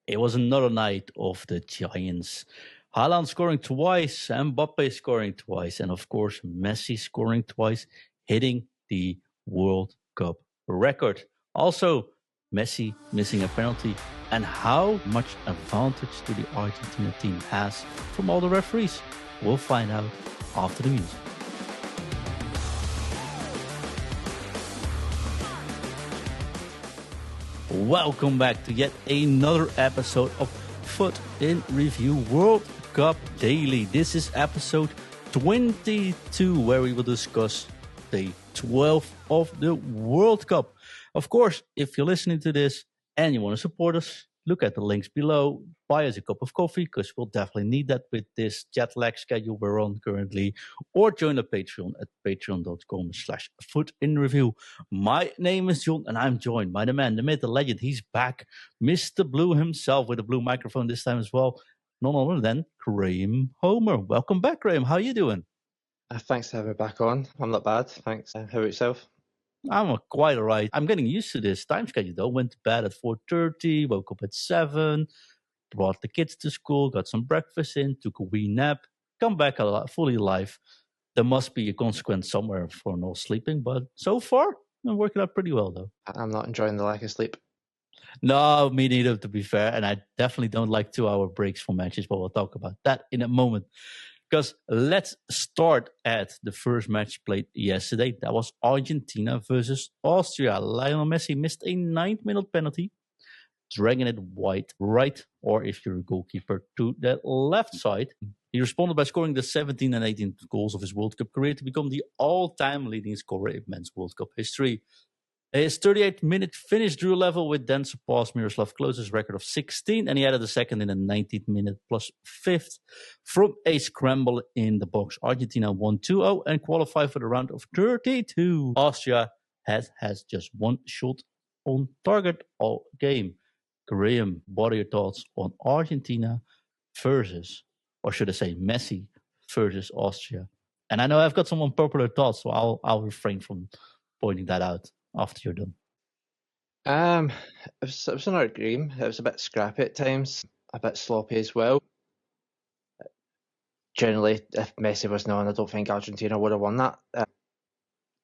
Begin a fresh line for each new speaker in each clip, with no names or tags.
It was another night of the Giants. Haaland scoring twice, Mbappé scoring twice, and of course Messi scoring twice, hitting the World Cup record. Also, Messi missing a penalty. And how much advantage do the Argentina team has from all the referees? We'll find out after the music. Welcome back to yet another episode of FUT in Review World Cup Daily. This is episode 22, where we will discuss day 12 of the World Cup. Of course, if you're listening to this and you want to support us, look at the links below. Buy us a cup of coffee, because we'll definitely need that with this jet lag schedule we're on currently. Or join the Patreon at patreon.com/FUTInReview. My name is John, and I'm joined by the man, the myth, the legend. He's back, Mr. Blue himself, with a blue microphone this time as well. None other than Graeme Homer. Welcome back, Graeme. How are you doing?
Thanks for having me back on. I'm not bad, thanks. How about yourself?
I'm quite all right. I'm getting used to this time schedule, though. Went to bed at 4:30, woke up at 7, brought the kids to school, got some breakfast in, took a wee nap, come back fully alive. There must be a consequence somewhere for no sleeping, but so far, I'm working out pretty well, though.
I'm not enjoying the lack of sleep.
No, me neither, to be fair. And I definitely don't like 2-hour breaks for matches, but we'll talk about that in a moment. Because let's start at the first match played yesterday. That was Argentina versus Austria. Lionel Messi missed a 9th-minute penalty, dragging it wide right, or if you're a goalkeeper, to the left side. He responded by scoring the 17th and 18th goals of his World Cup career to become the all-time leading scorer in men's World Cup history. His 38th-minute finish drew level with then surpassed Miroslav Klose's record of 16, and he added a second in the 19th minute plus 5th from a scramble in the box. Argentina won 2-0 and qualified for the round of 32. Austria has just one shot on target all game. Graeme, what are your thoughts on Argentina versus, or should I say Messi versus Austria? And I know I've got some unpopular thoughts, so I'll refrain from pointing that out after you're done.
It was another game. It was a bit scrappy at times, a bit sloppy as well. Generally, if Messi wasn't on, I don't think Argentina would have won that.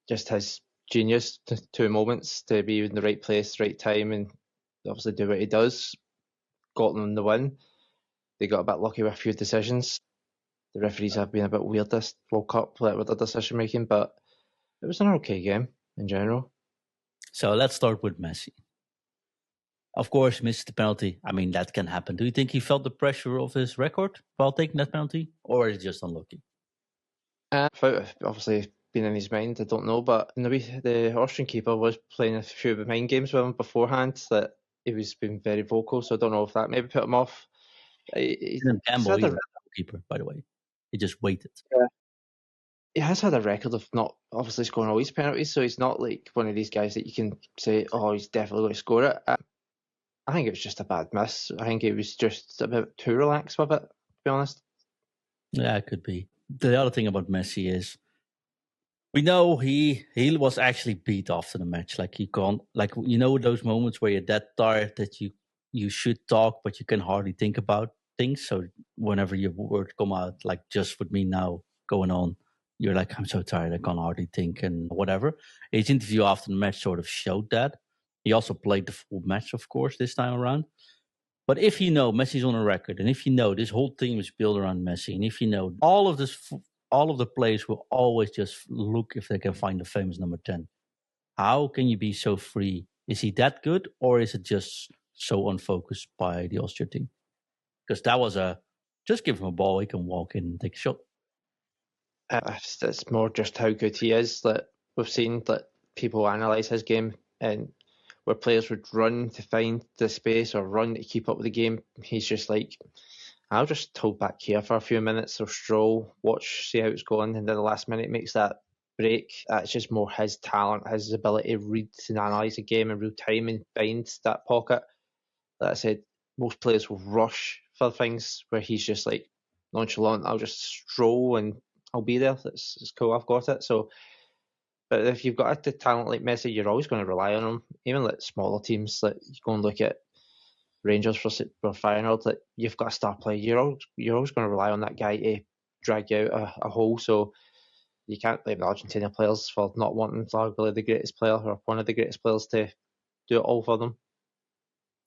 Just his genius, 2 moments to be in the right place, right time, and obviously do what he does. Got them the win. They got a bit lucky with a few decisions. The referees have been a bit weird this World Cup with their decision making, but it was an okay game in general.
So let's start with Messi. Of course, missed the penalty. I mean, that can happen. Do you think he felt the pressure of his record while taking that penalty, or is it just unlucky?
Obviously, been in his mind, I don't know, but the Austrian keeper was playing a few mind games with him beforehand that he was being very vocal, so I don't know if that maybe put him off.
He didn't gamble either, keeper, by the way. He just waited.
Yeah. He has had a record of not obviously scoring all his penalties, so he's not like one of these guys that you can say, oh, he's definitely going to score it. I think it was just a bad miss. I think he was just a bit too relaxed with it, to be honest.
Yeah, it could be. The other thing about Messi is, we know he was actually beat after the match. Like, he can't, like, you know, those moments where you're that tired that you should talk, but you can hardly think about things. So whenever your word come out, like just with me now going on, you're like, I'm so tired, I can't hardly think and whatever. His interview after the match sort of showed that. He also played the full match, of course, this time around. But if you know Messi's on a record, and if you know this whole team is built around Messi, and if you know all of the players will always just look if they can find the famous number 10, how can you be so free? Is he that good, or is it just so unfocused by the Austria team? Because that was just give him a ball, he can walk in and take a shot.
It's more just how good he is that we've seen that people analyse his game, and where players would run to find the space or run to keep up with the game, he's just like, I'll just hold back here for a few minutes or stroll, watch, see how it's going, and then the last minute makes that break. That's just more his talent, his ability to read and analyse the game in real time and find that pocket. Like I said, most players will rush for things where he's just like nonchalant, I'll just stroll and I'll be there. It's cool, I've got it. So, but if you've got a talent like Messi, you're always going to rely on him. Even like smaller teams, like you go and look at Rangers for Feyenoord, that you've got a star player. You're always going to rely on that guy to drag you out a hole. So you can't blame the Argentina players for not wanting arguably the greatest player or one of the greatest players to do it all for them.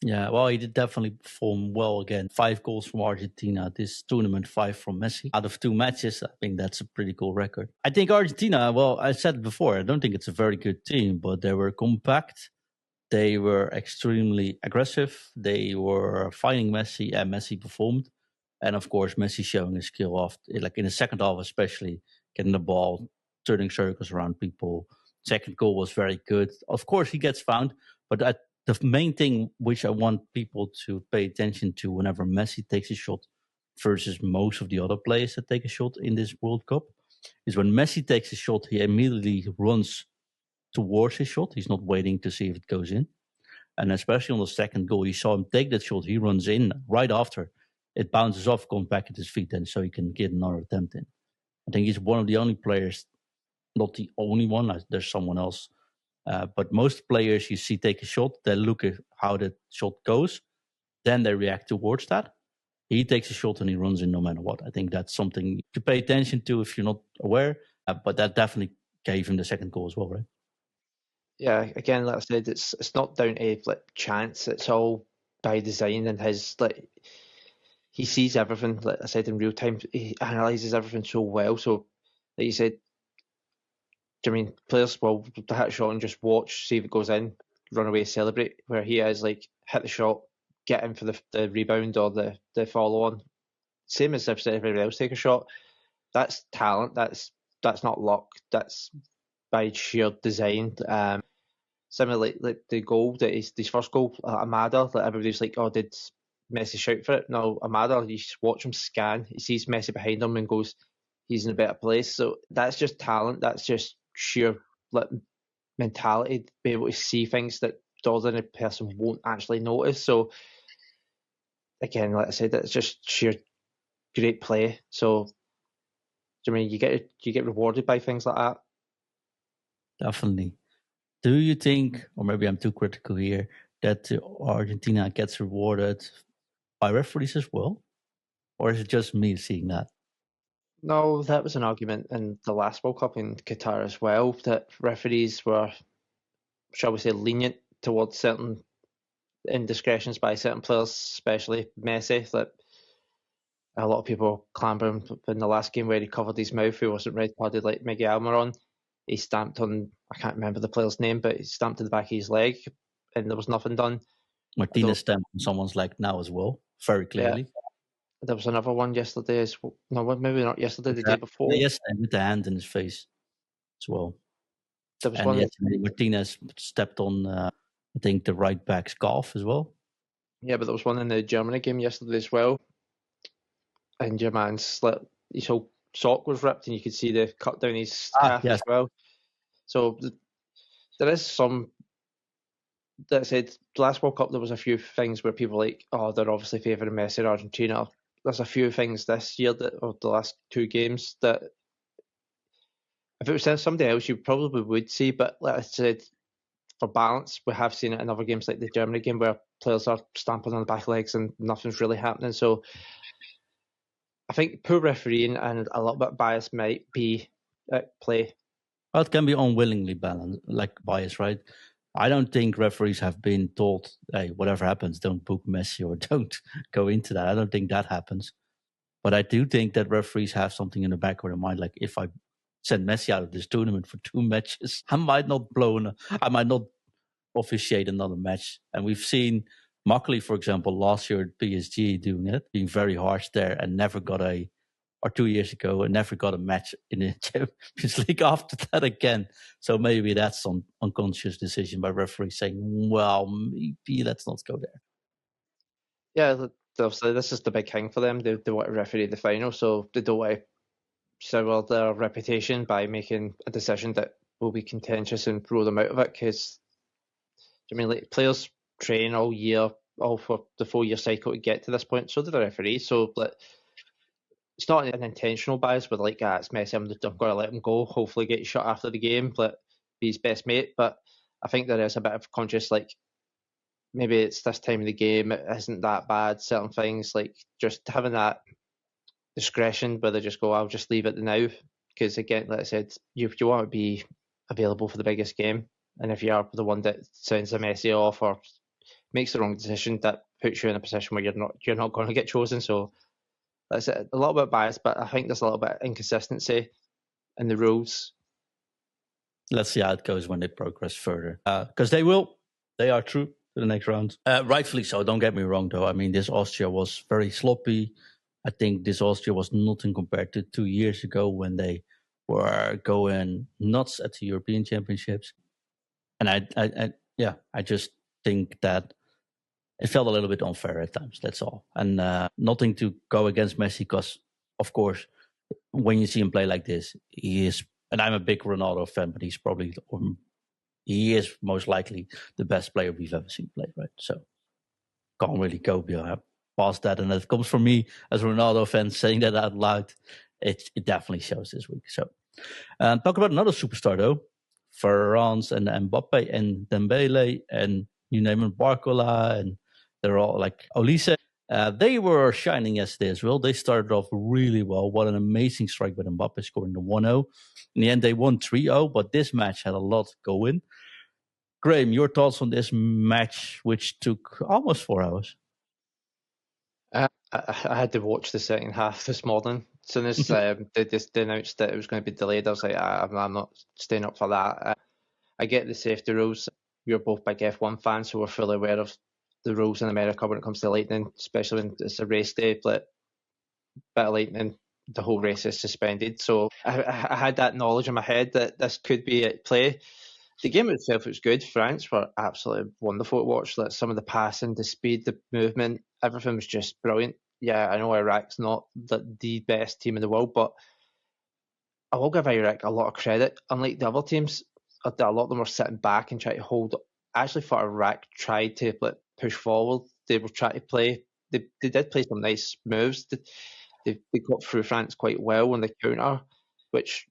Yeah, well, he did definitely perform well again. 5 goals from Argentina this tournament, 5 from Messi. Out of 2 matches, I think that's a pretty cool record. I think Argentina, well, I said it before, I don't think it's a very good team, but they were compact. They were extremely aggressive. They were fighting Messi, and Messi performed. And of course, Messi showing his skill off, like in the second half especially, getting the ball, turning circles around people. Second goal was very good. Of course, he gets found, but the main thing which I want people to pay attention to whenever Messi takes a shot versus most of the other players that take a shot in this World Cup is when Messi takes a shot, he immediately runs towards his shot. He's not waiting to see if it goes in. And especially on the second goal, you saw him take that shot. He runs in right after. It bounces off, comes back at his feet, and so he can get another attempt in. I think he's one of the only players, not the only one, there's someone else. But most players you see take a shot, they look at how the shot goes, then they react towards that. He takes a shot and he runs in no matter what. I think that's something to pay attention to if you're not aware. But that definitely gave him the second goal as well, right?
Yeah, again, like I said, it's not down to like chance. It's all by design, and he sees everything. Like I said, in real time, he analyzes everything so well. So, like you said, I mean, players will hit a shot and just watch, see if it goes in, run away, celebrate. Where he is like hit the shot, get in for the rebound or the follow on. Same as if everybody else take a shot. That's talent. That's not luck. That's by sheer design. Similarly, like the goal that his first goal, Amada, like everybody's like, oh, did Messi shout for it? No, Amada, you just watch him scan. He sees Messi behind him and goes, he's in a better place. So that's just talent. That's just sheer like mentality, to be able to see things that the ordinary person won't actually notice. So again, like I said, it's just sheer great play. So I mean, you get rewarded by things like that.
Definitely. Do you think, or maybe I'm too critical here, that Argentina gets rewarded by referees as well? Or is it just me seeing that?
No, that was an argument in the last World Cup in Qatar as well, that referees were, shall we say, lenient towards certain indiscretions by certain players, especially Messi. That a lot of people clambering in the last game where he covered his mouth, he wasn't red carded like Miguel Almiron. He stamped on, I can't remember the player's name, but he stamped to the back of his leg and there was nothing done.
Martinez stamped on someone's leg now as well, very clearly.
Yeah. There was another one yesterday as well. No, maybe not yesterday, the day before.
Yes, and with the hand in his face as well.
There was
and
one.
Yesterday, Martinez stepped on, I think, the right back's calf as well.
Yeah, but there was one in the Germany game yesterday as well. And your man's his whole sock was ripped, and you could see the cut down his calf as well. So there is some. That said, last World Cup there was a few things where people were like, oh, they're obviously favouring Messi or Argentina. There's a few things this year or the last 2 games that if it was somebody else, you probably would see. But like I said, for balance, we have seen it in other games like the Germany game where players are stamping on the back legs and nothing's really happening. So I think poor refereeing and a little bit bias might be at play.
Well, it can be unwillingly bias, right? I don't think referees have been told, hey, whatever happens, don't book Messi or don't go into that. I don't think that happens. But I do think that referees have something in the back of their mind, like if I send Messi out of this tournament for 2 matches, I might not officiate another match. And we've seen Makley, for example, last year at PSG doing it, being very harsh there and never got or 2 years ago, and never got a match in the Champions League after that again. So maybe that's some unconscious decision by referees saying, well, maybe let's not go there.
Yeah, obviously this is the big thing for them. They want to referee the final, so they don't want to sour their reputation by making a decision that will be contentious and throw them out of it. Because, I mean, like, players train all year, all for the 4-year cycle to get to this point, so do the referees. So, like, it's not an intentional bias, but like, it's Messi, I'm going to let him go, hopefully get shot after the game, but be his best mate. But I think there is a bit of conscious, like, maybe it's this time of the game, it isn't that bad. Certain things, like just having that discretion, where they just go, I'll just leave it now. Because again, like I said, you want to be available for the biggest game. And if you are the one that sends a Messi off or makes the wrong decision, that puts you in a position where you're not going to get chosen. So that's a little bit biased, but I think there's a little bit of inconsistency in the rules.
Let's see how it goes when they progress further. Because they will. They are true to the next round. Rightfully so. Don't get me wrong, though. I mean, this Austria was very sloppy. I think this Austria was nothing compared to 2 years ago when they were going nuts at the European Championships. And I just think that it felt a little bit unfair at times. That's all. And nothing to go against Messi because, of course, when you see him play like this, he is. And I'm a big Ronaldo fan, but he is most likely the best player we've ever seen play, right? So can't really go past that. And it comes from me as a Ronaldo fan saying that out loud. It definitely shows this week. So talk about another superstar though. France and Mbappé and Dembele and you name it, Barcola, and they're all like Olise. They were shining yesterday as well. They started off really well. What an amazing strike by Mbappé scoring the 1-0. In the end, they won 3-0, but this match had a lot going. Graeme, your thoughts on this match, which took almost 4 hours?
I had to watch the second half this morning. As soon as they announced that it was going to be delayed, I was like, I'm not staying up for that. I get the safety rules. We're both big F1 fans, so we're fully aware of the rules in America when it comes to lightning, especially when it's a race day. But bit of lightning, the whole race is suspended. So I had that knowledge in my head that this could be at play. The game itself was good. France were absolutely wonderful to watch. Like some of the passing, the speed, the movement, everything was just brilliant. Yeah, I know Iraq's not the best team in the world, but I will give Iraq a lot of credit. Unlike the other teams, a lot of them were sitting back and trying to hold. I actually thought Iraq tried to push forward. They were trying to play. They did play some nice moves. They got through France quite well on the counter, which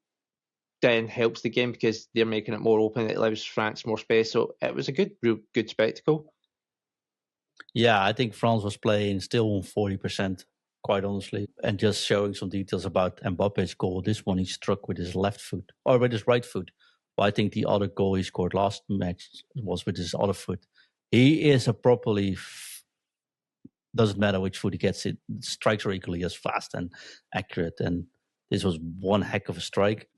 then helps the game because they're making it more open. It allows France more space. So it was a real good spectacle.
Yeah, I think France was playing still on 40%, quite honestly. And just showing some details about Mbappe's goal. This one he struck with his left foot, or with his right foot. But I think the other goal he scored last match was with his other foot. He is a properly, doesn't matter which foot he gets, it strikes are equally as fast and accurate. And this was one heck of a strike.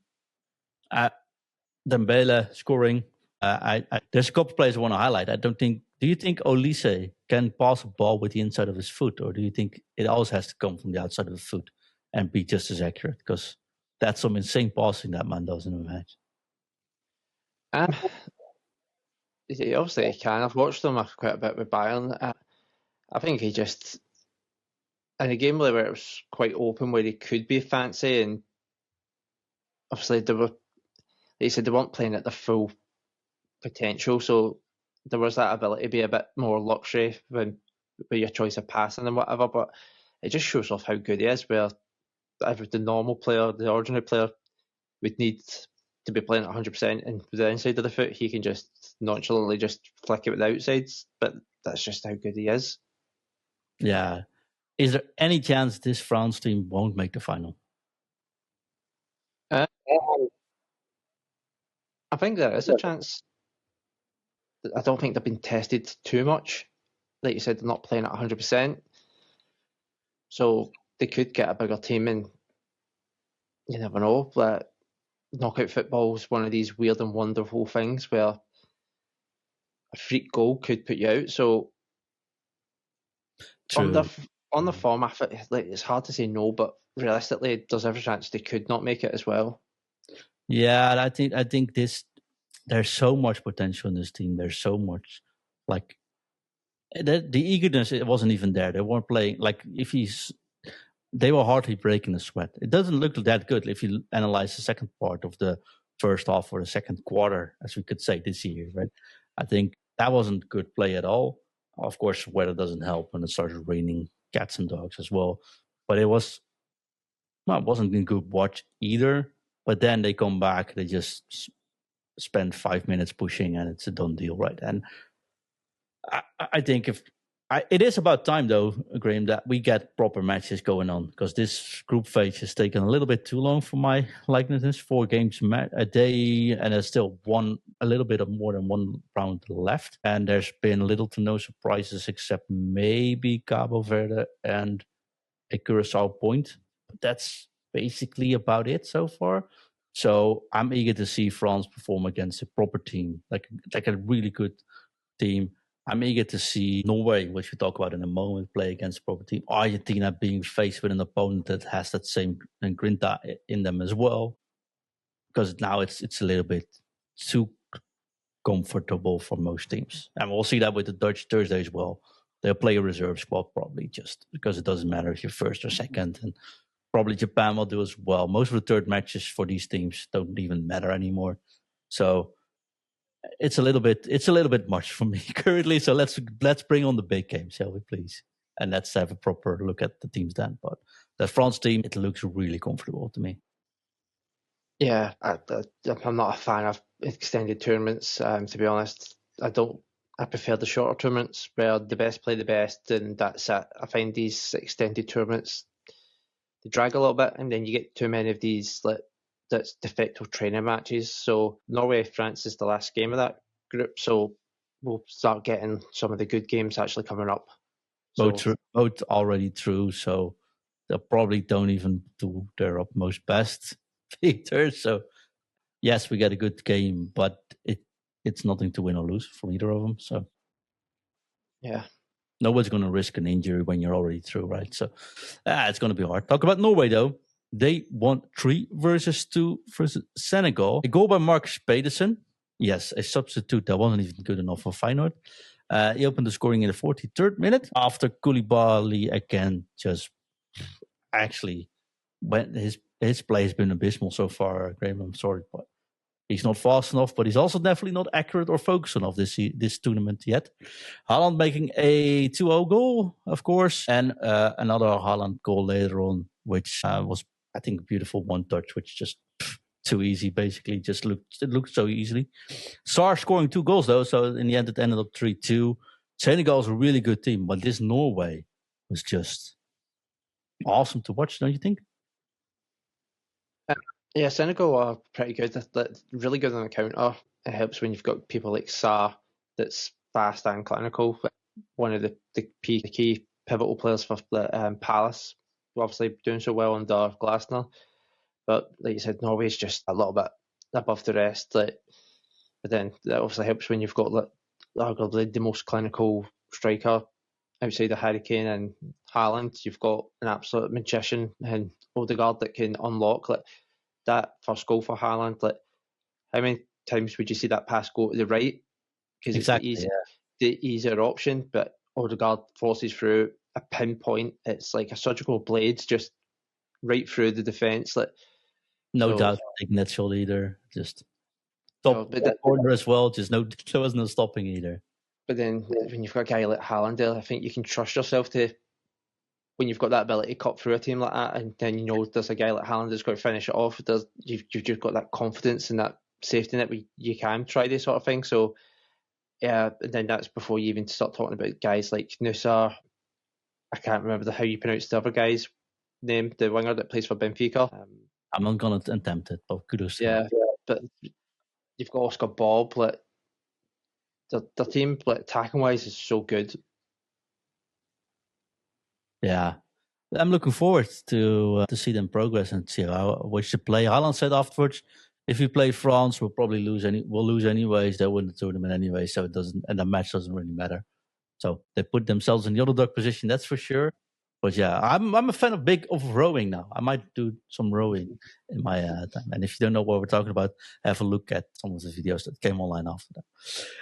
Dembele scoring. There's a couple of players I want to highlight. Do you think Olise can pass a ball with the inside of his foot, or do you think it always has to come from the outside of the foot and be just as accurate? Because that's some insane passing that man does in a match.
Obviously he can. I've watched him quite a bit with Bayern. I think he just, in a game where it was quite open, where he could be fancy, and obviously they said they weren't playing at the full potential, so there was that ability to be a bit more luxury with your choice of passing and whatever, but it just shows off how good he is, where the normal player, the ordinary player, would need to be playing at 100%, and with the inside of the foot, he can just nonchalantly just flick it with the outsides, but that's just how good he is.
Yeah. Is there any chance this France team won't make the final?
I think there is a chance. I don't think they've been tested too much. Like you said, they're not playing at 100%. So they could get a bigger team, and you never know. But knockout football is one of these weird and wonderful things where a freak goal could put you out. So on the form, it's hard to say no, but realistically, there's every chance they could not make it as well.
Yeah, I think there's so much potential in this team. There's so much, like the eagerness. It wasn't even there. They weren't playing like they were hardly breaking a sweat. It doesn't look that good if you analyze the second part of the first half or the second quarter, as we could say this year, right? I think that wasn't good play at all. Of course, weather doesn't help when it started raining cats and dogs as well. But it wasn't a good watch either. But then they come back, they just spend 5 minutes pushing, and it's a done deal, right? And I think it is about time, though, Graeme, that we get proper matches going on, because this group phase has taken a little bit too long for my likeness. 4 games a day, and there's still a little bit of more than one round left. And there's been little to no surprises except maybe Cabo Verde and a Curacao point. But that's basically about it so far. So I'm eager to see France perform against a proper team, like a really good team. I'm eager to see Norway, which we talk about in a moment, play against a proper team. Argentina being faced with an opponent that has that same grinta in them as well, because now it's a little bit too comfortable for most teams. And we'll see that with the Dutch Thursday as well. They'll play a reserve squad probably, just because it doesn't matter if you're first or second. And probably Japan will do as well. Most of the third matches for these teams don't even matter anymore. So it's a little bit much for me currently. So let's bring on the big game, shall we, please? And let's have a proper look at the teams then. But the France team, it looks really comfortable to me.
Yeah, I'm not a fan of extended tournaments. To be honest, I prefer the shorter tournaments where the best play the best, and that's it. I find these extended tournaments, they drag a little bit, and then you get too many of these that's de facto training matches. So Norway, France is the last game of that group, so we'll start getting some of the good games actually coming up.
Both already true, so they probably don't even do their utmost best, Peter. So yes, we get a good game, but it's nothing to win or lose from either of them. So
yeah,
nobody's going to risk an injury when you're already through, right? So it's going to be hard. Talk about Norway though. They won 3-2 versus Senegal. A goal by Marcus Pedersen. Yes, a substitute that wasn't even good enough for Feyenoord. He opened the scoring in the 43rd minute after Koulibaly again just actually went. His play has been abysmal so far, Graeme. I'm sorry, but he's not fast enough, but he's also definitely not accurate or focused enough this tournament yet. Haaland making a 2-0 goal, of course, and another Haaland goal later on, which was, I think, a beautiful one touch, which just too easy, basically. It looked so easily. Sarr scoring 2 goals, though, so in the end it ended up 3-2. Senegal's a really good team, but this Norway was just awesome to watch, don't you think?
Yeah, Senegal are pretty good. They're really good on the counter. It helps when you've got people like Sarr that's fast and clinical. One of the key pivotal players for Palace, obviously doing so well under Glasner. But like you said, Norway's just a little bit above the rest. But then that obviously helps when you've got arguably the most clinical striker outside of Harry Kane and Haaland. You've got an absolute magician and Ødegaard that can unlock that first goal for Haaland. How many times would you see that pass go to the right? Because
exactly,
it's the easier option, but Ødegaard forces through a pinpoint. It's like a surgical blade just right through the defence.
No doubt taking that shot either. Just top corner as well. Just there was no stopping either.
But then when you've got a guy like Haaland there, I think you can trust yourself to, when you've got that ability to cut through a team like that, and then you know there's a guy like Haaland that's going to finish it off. You've just got that confidence and that safety net where you can try this sort of thing. So yeah, and then that's before you even start talking about guys like Nusa. I can't remember how you pronounce the other guy's name, the winger that plays for Benfica.
I'm not going to attempt it, but kudos.
Yeah, but you've got Oscar Bobb. The team, attacking wise, is so good.
Yeah, I'm looking forward to see them progress and see how we should play. Haaland said afterwards, if we play France, we'll probably lose. We'll lose anyways. They win the tournament anyway, so it doesn't, and the match doesn't really matter. So they put themselves in the underdog position, that's for sure. But yeah, I'm a fan of rowing now. I might do some rowing in my time. And if you don't know what we're talking about, have a look at some of the videos that came online after that.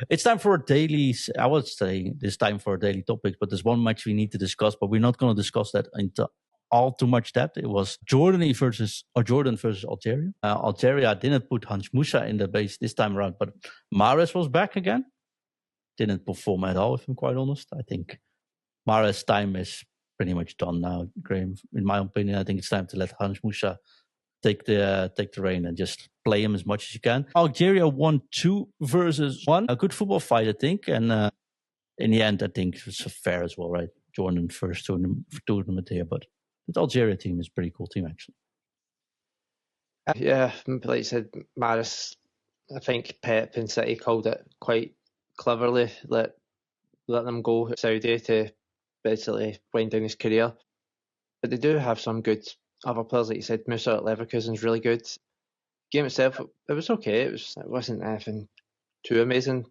It's time for a daily, I would say this time for a daily topics, but there's one match we need to discuss, but we're not going to discuss that into all too much depth. It was Jordan versus Algeria. Algeria didn't put Hans Moussa in the base this time around, but Mahrez was back again. Didn't perform at all, if I'm quite honest. I think Mahrez's time is pretty much done now, Graeme. In my opinion, I think it's time to let Hans Moussa take the reign and just play him as much as you can. Algeria won 2-1. A good football fight, I think. And in the end, I think it was fair as well, right? Jordan first tournament here, but the Algeria team is a pretty cool team, actually.
Yeah, like you said, Mahrez, I think Pep and City called it quite cleverly, let them go Saudi to basically wind down his career. But they do have some good other players, like you said. Musa at Leverkusen's really good. Game itself, it was okay. It wasn't anything too amazing.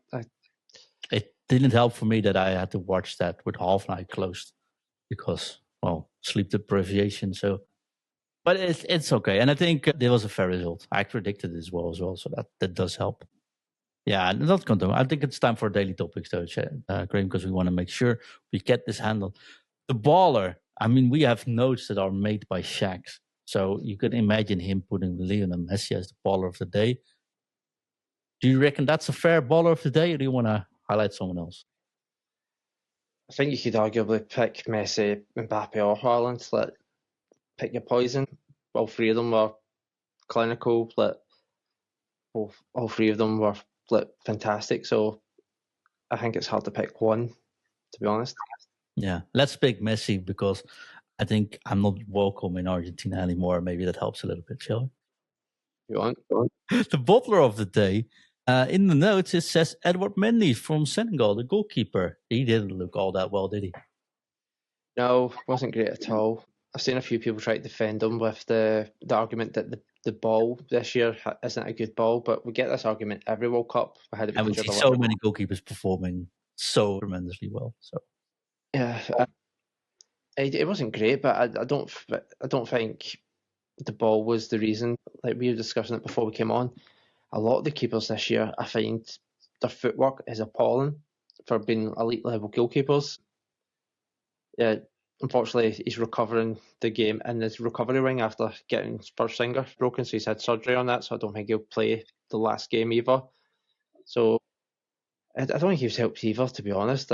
It didn't help for me that I had to watch that with half an eye closed because, well, sleep deprivation. So, but it's okay, and I think there was a fair result. I predicted it as well, so that does help. Yeah, not continue. I think it's time for daily topics, though, Graeme, because we want to make sure we get this handled. The baller. I mean, we have notes that are made by Shaqs, so you could imagine him putting Lionel Messi as the baller of the day. Do you reckon that's a fair baller of the day, or do you want to highlight someone else?
I think you could arguably pick Messi, Mbappé, or Haaland. Like, pick your poison. All three of them were clinical. Like, all three of them were fantastic. So I think it's hard to pick one, to be honest.
Yeah, let's pick Messi because I think I'm not welcome in Argentina anymore. Maybe that helps a little bit, shall we?
You want?
The bottler of the day. In the notes, it says Édouard Mendy from Senegal, the goalkeeper. He didn't look all that well, did he?
No, wasn't great at all. I've seen a few people try to defend him with the argument that the ball this year isn't a good ball, but we get this argument every World Cup.
And we see so many goalkeepers performing so tremendously well. So
yeah, it wasn't great, but I don't think the ball was the reason. Like we were discussing it before we came on, a lot of the keepers this year, I find their footwork is appalling for being elite level goalkeepers. Yeah, unfortunately, he's recovering the game in his recovery ring after getting Spurs finger broken, so he's had surgery on that. So I don't think he'll play the last game either. So I don't think he was helped either, to be honest.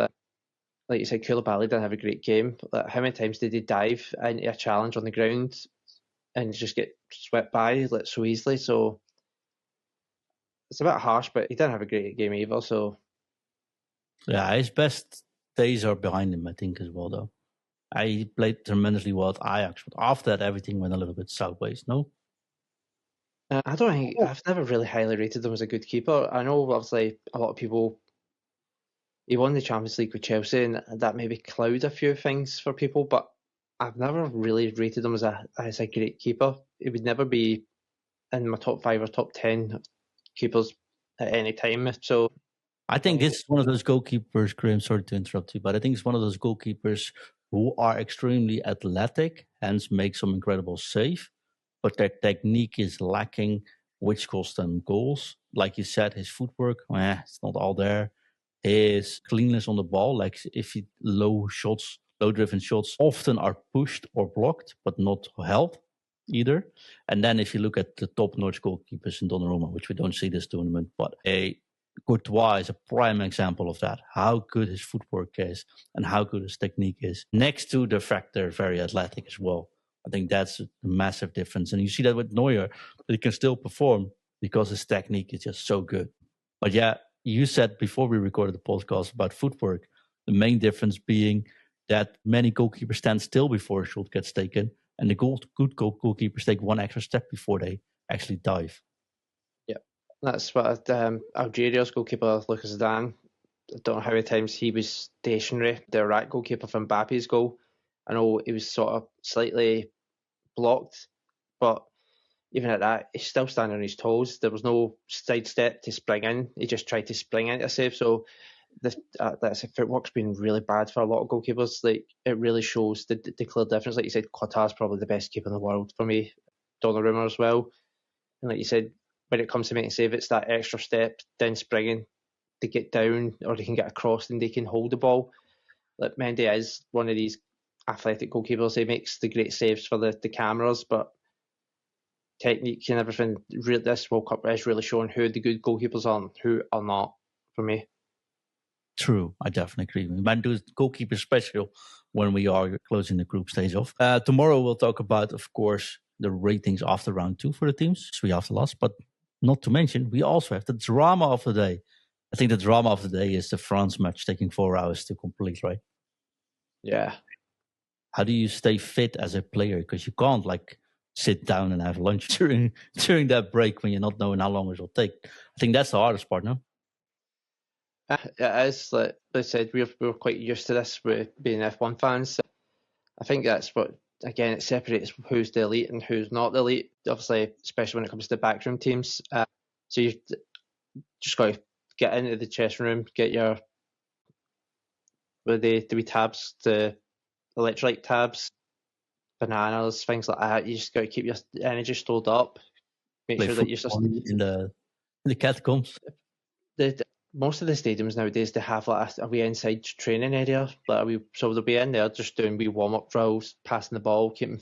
Like you said, Koulibaly didn't have a great game. Like, how many times did he dive into a challenge on the ground and just get swept by so easily? So it's a bit harsh, but he didn't have a great game either. So
yeah, his best days are behind him, I think, as well, though. He played tremendously well at Ajax, but after that, everything went a little bit sideways, no?
I don't think, I've never really highly rated him as a good keeper. I know, obviously, a lot of people, he won the Champions League with Chelsea, and that maybe cloud a few things for people, but I've never really rated him as a great keeper. He would never be in my top 5 or top 10 keepers at any time. So
I think this is one of those goalkeepers, Graeme, sorry to interrupt you, but I think it's one of those goalkeepers who are extremely athletic, hence make some incredible save, but their technique is lacking, which costs them goals. Like you said, his footwork, it's not all there. His cleanness on the ball, like if he low-driven shots often are pushed or blocked, but not held either. And then if you look at the top-notch goalkeepers in Donnarumma, which we don't see this tournament, but Courtois is a prime example of that, how good his footwork is and how good his technique is. Next to the fact they're very athletic as well. I think that's a massive difference. And you see that with Neuer, that he can still perform because his technique is just so good. But yeah, you said before we recorded the podcast about footwork, the main difference being that many goalkeepers stand still before a shot gets taken, and the good goalkeepers take one extra step before they actually dive.
That's what Algeria's goalkeeper, Lucas Zidane, I don't know how many times he was stationary. The Iraq goalkeeper from Mbappe's goal, I know he was sort of slightly blocked, but even at that, he's still standing on his toes. There was no sidestep to spring in. He just tried to spring into a save. So that's footwork's been really bad for a lot of goalkeepers. Like, it really shows the clear difference. Like you said, Qatar's probably the best keeper in the world for me. Donnarumma as well. And like you said, when it comes to making a save, it's that extra step, then springing to get down, or they can get across and they can hold the ball. Like, Mendy is one of these athletic goalkeepers. He makes the great saves for the cameras, but technique and everything, this World Cup is really showing who the good goalkeepers are and who are not, for me.
True, I definitely agree. We might do goalkeeper special when we are closing the group stage off. Tomorrow we'll talk about, of course, the ratings after round 2 for the teams, 3 after loss, but not to mention, we also have the drama of the day. I think the drama of the day is the France match taking 4 hours to complete, right?
Yeah.
How do you stay fit as a player? Because you can't sit down and have lunch during that break when you're not knowing how long it will take. I think that's the hardest part, no?
It is. Like I said, we're quite used to this with being F1 fans. I think that's what, again, it separates who's the elite and who's not the elite, obviously, especially when it comes to backroom teams. So you just got to get into the chess room, get your, the wee tabs, the electrolyte tabs, bananas, things like that. You just got to keep your energy stored up. Make sure that you're just
in the catacombs.
Most of the stadiums nowadays, they have a wee inside training area. So they'll be in there just doing wee warm-up drills, passing the ball, keeping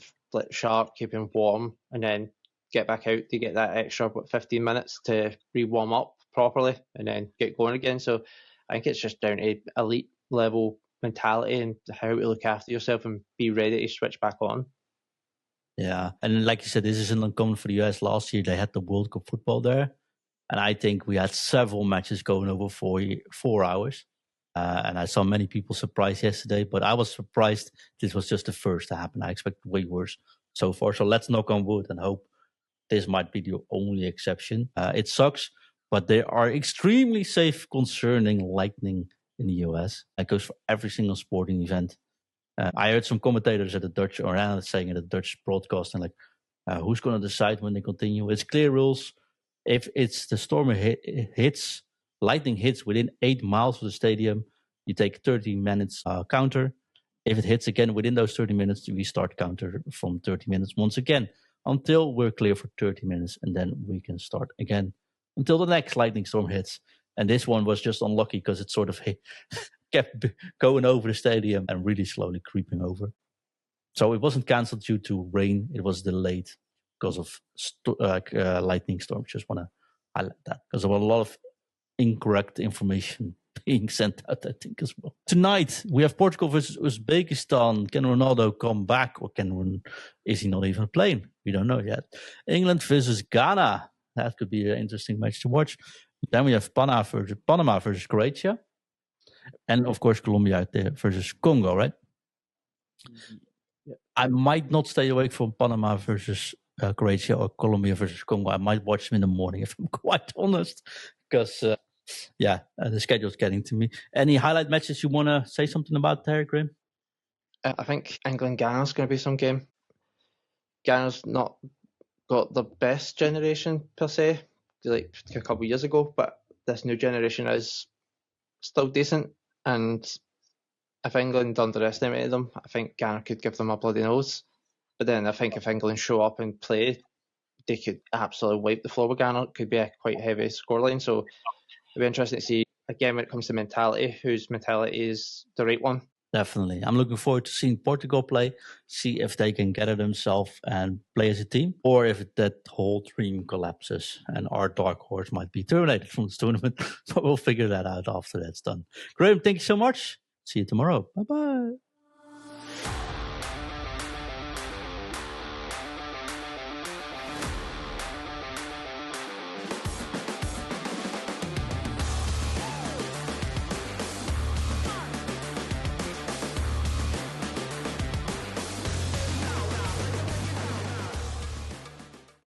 sharp, keeping warm, and then get back out to get that extra 15 minutes to re-warm up properly and then get going again. So I think it's just down to elite level mentality and how to look after yourself and be ready to switch back on.
Yeah, and like you said, this isn't uncommon for the US. Last year they had the World Cup football there. And I think we had several matches going over 4 hours. And I saw many people surprised yesterday, but I was surprised this was just the first to happen. I expected way worse so far. So let's knock on wood and hope this might be the only exception. It sucks, but they are extremely safe concerning lightning in the US. That goes for every single sporting event. I heard some commentators at the Dutch, or analysts saying at the Dutch broadcast, and who's going to decide when they continue? It's clear rules. If it's the storm lightning hits within 8 miles of the stadium, you take 30 minutes counter. If it hits again within those 30 minutes, we start counter from 30 minutes once again until we're clear for 30 minutes, and then we can start again until the next lightning storm hits. And this one was just unlucky because it sort of kept going over the stadium and really slowly creeping over. So it wasn't cancelled due to rain. It was delayed because of lightning storms. Just want to highlight that because there was a lot of incorrect information being sent out, I think, as well. Tonight, we have Portugal versus Uzbekistan. Can Ronaldo come back, or is he not even playing? We don't know yet. England versus Ghana. That could be an interesting match to watch. Then we have Panama versus Croatia. And, of course, Colombia versus Congo, right? Yeah. I might not stay awake from Panama versus Croatia or Colombia versus Congo. I might watch them in the morning, if I'm quite honest, because the schedule's getting to me. Any highlight matches you want to say something about there, Graeme?
I think England-Ghana's going to be some game. Ghana's not got the best generation per se, like a couple of years ago, but this new generation is still decent. And if England underestimated them, I think Ghana could give them a bloody nose. But then I think if England show up and play, they could absolutely wipe the floor with Ghana. It could be a quite heavy scoreline. So it'll be interesting to see, again, when it comes to mentality, whose mentality is the right one.
Definitely. I'm looking forward to seeing Portugal play, see if they can get it themselves and play as a team, or if that whole dream collapses and our dark horse might be terminated from this tournament. But we'll figure that out after that's done. Graeme, thank you so much. See you tomorrow. Bye-bye.